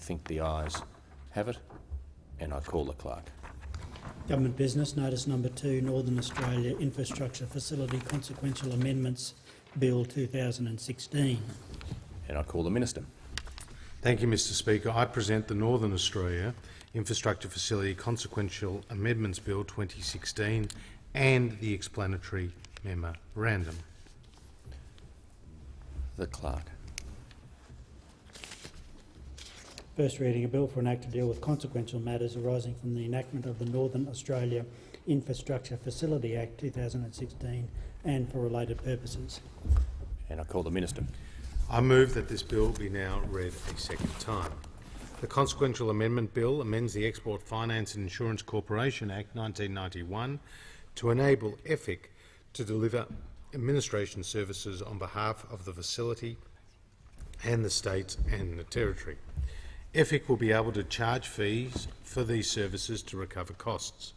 think the ayes have it, and I call the clerk. Government business, notice number 2, Northern Australia Infrastructure Facility Consequential Amendments Bill 2016. And I call the Minister. Thank you, Mr Speaker. I present the Northern Australia Infrastructure Facility Consequential Amendments Bill 2016 and the explanatory memorandum. The clerk. First reading, a bill for an act to deal with consequential matters arising from the enactment of the Northern Australia Infrastructure Facility Act 2016 and for related purposes. And I call the Minister. I move that this bill be now read a second time. The Consequential Amendment Bill amends the Export Finance and Insurance Corporation Act 1991 to enable EFIC to deliver administration services on behalf of the facility and the states and the territory. EFIC will be able to charge fees for these services to recover costs.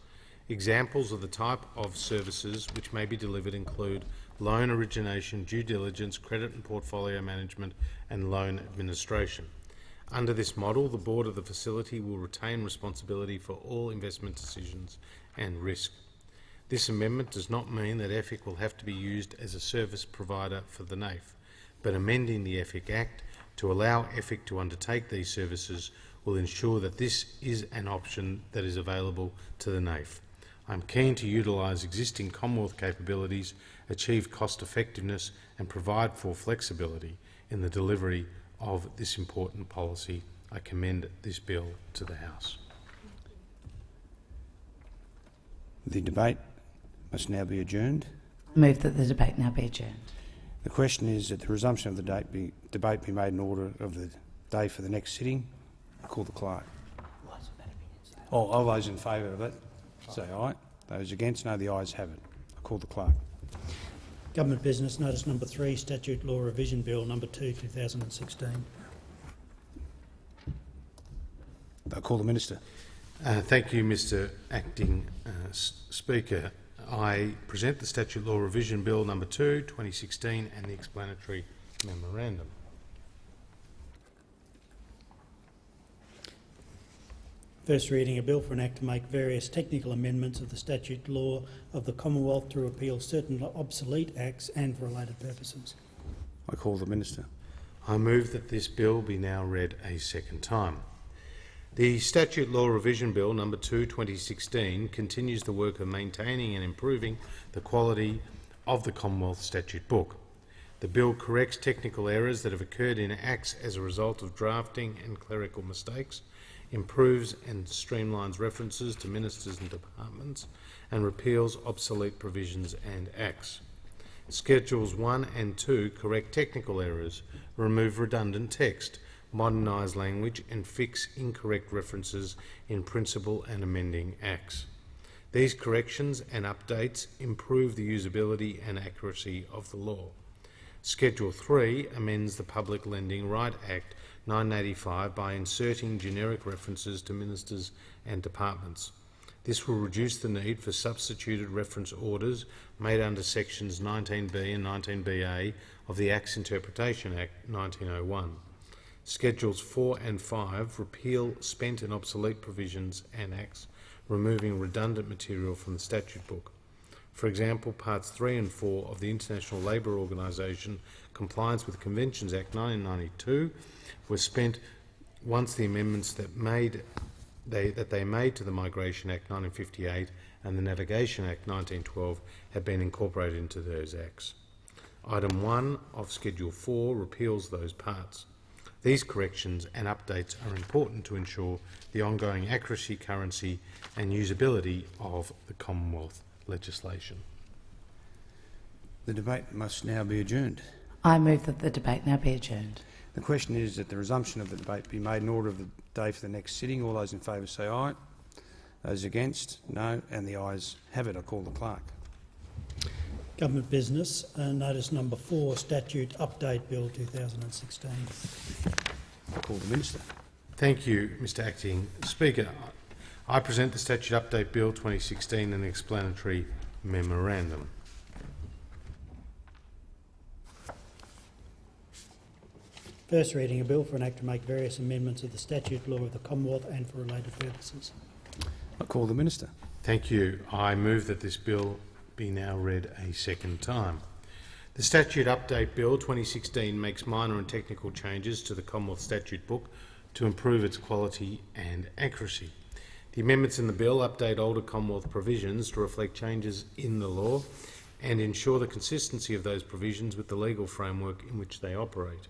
Examples of the type of services which may be delivered include loan origination, due diligence, credit and portfolio management, and loan administration. Under this model, the board of the facility will retain responsibility for all investment decisions and risk. This amendment does not mean that EFIC will have to be used as a service provider for the NAIF, but amending the EFIC Act to allow EFIC to undertake these services will ensure that this is an option that is available to the NAIF. I'm keen to utilise existing Commonwealth capabilities, achieve cost effectiveness and provide for flexibility in the delivery of this important policy. I commend this bill to the House. The debate must now be adjourned. I move that the debate now be adjourned. The question is that the resumption of the debate be made in order of the day for the next sitting. I call the clerk. All those in favour of it, say aye. Those against, no. The ayes have it. I call the clerk. Government business, notice number 3, Statute Law Revision Bill number 2, 2016. I call the Minister. Thank you, Mr Acting Speaker. I present the Statute Law Revision Bill number 2, 2016 and the explanatory memorandum. First reading, a bill for an act to make various technical amendments of the statute law of the Commonwealth to repeal certain obsolete acts and for related purposes. I call the Minister. I move that this bill be now read a second time. The Statute Law Revision Bill number 2, 2016 continues the work of maintaining and improving the quality of the Commonwealth Statute Book. The bill corrects technical errors that have occurred in acts as a result of drafting and clerical mistakes, improves and streamlines references to ministers and departments, and repeals obsolete provisions and acts. Schedules 1 and 2 correct technical errors, remove redundant text, modernise language and fix incorrect references in principal and amending acts. These corrections and updates improve the usability and accuracy of the law. Schedule 3 amends the Public Lending Right Act 1985 by inserting generic references to ministers and departments. This will reduce the need for substituted reference orders made under sections 19B and 19BA of the Acts Interpretation Act 1901. Schedules 4 and 5 repeal spent and obsolete provisions and acts, removing redundant material from the statute book. For example, Parts 3 and 4 of the International Labour Organisation Compliance with Conventions Act 1992 were spent once the amendments that they made to the Migration Act 1958 and the Navigation Act 1912 had been incorporated into those acts. Item 1 of Schedule 4 repeals those parts. These corrections and updates are important to ensure the ongoing accuracy, currency and usability of the Commonwealth legislation. The debate must now be adjourned. I move that the debate now be adjourned. The question is that the resumption of the debate be made in order of the day for the next sitting. All those in favour say aye. Those against, no. And the ayes have it. I call the clerk. Government business, notice number 4, Statute Update Bill 2016. I call the Minister. Thank you, Mr Acting Speaker. I present the Statute Update Bill 2016 and the explanatory memorandum. First reading, a bill for an act to make various amendments of the statute law of the Commonwealth and for related purposes. I call the Minister. Thank you. I move that this bill be now read a second time. The Statute Update Bill 2016 makes minor and technical changes to the Commonwealth Statute Book to improve its quality and accuracy. The amendments in the bill update older Commonwealth provisions to reflect changes in the law and ensure the consistency of those provisions with the legal framework in which they operate.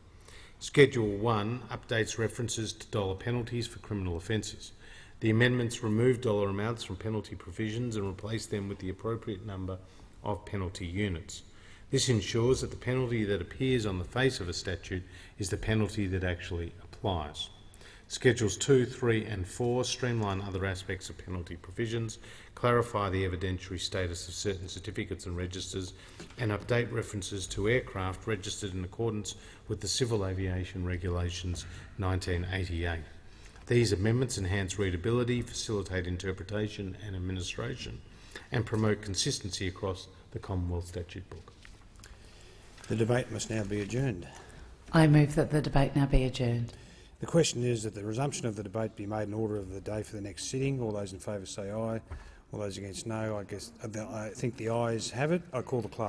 Schedule 1 updates references to dollar penalties for criminal offences. The amendments remove dollar amounts from penalty provisions and replace them with the appropriate number of penalty units. This ensures that the penalty that appears on the face of a statute is the penalty that actually applies. Schedules 2, 3 and 4 streamline other aspects of penalty provisions, clarify the evidentiary status of certain certificates and registers, and update references to aircraft registered in accordance with the Civil Aviation Regulations 1988. These amendments enhance readability, facilitate interpretation and administration, and promote consistency across the Commonwealth Statute Book. The debate must now be adjourned. I move that the debate now be adjourned. The question is that the resumption of the debate be made in order of the day for the next sitting. All those in favour say aye. All those against no. I think the ayes have it. I call the clerk.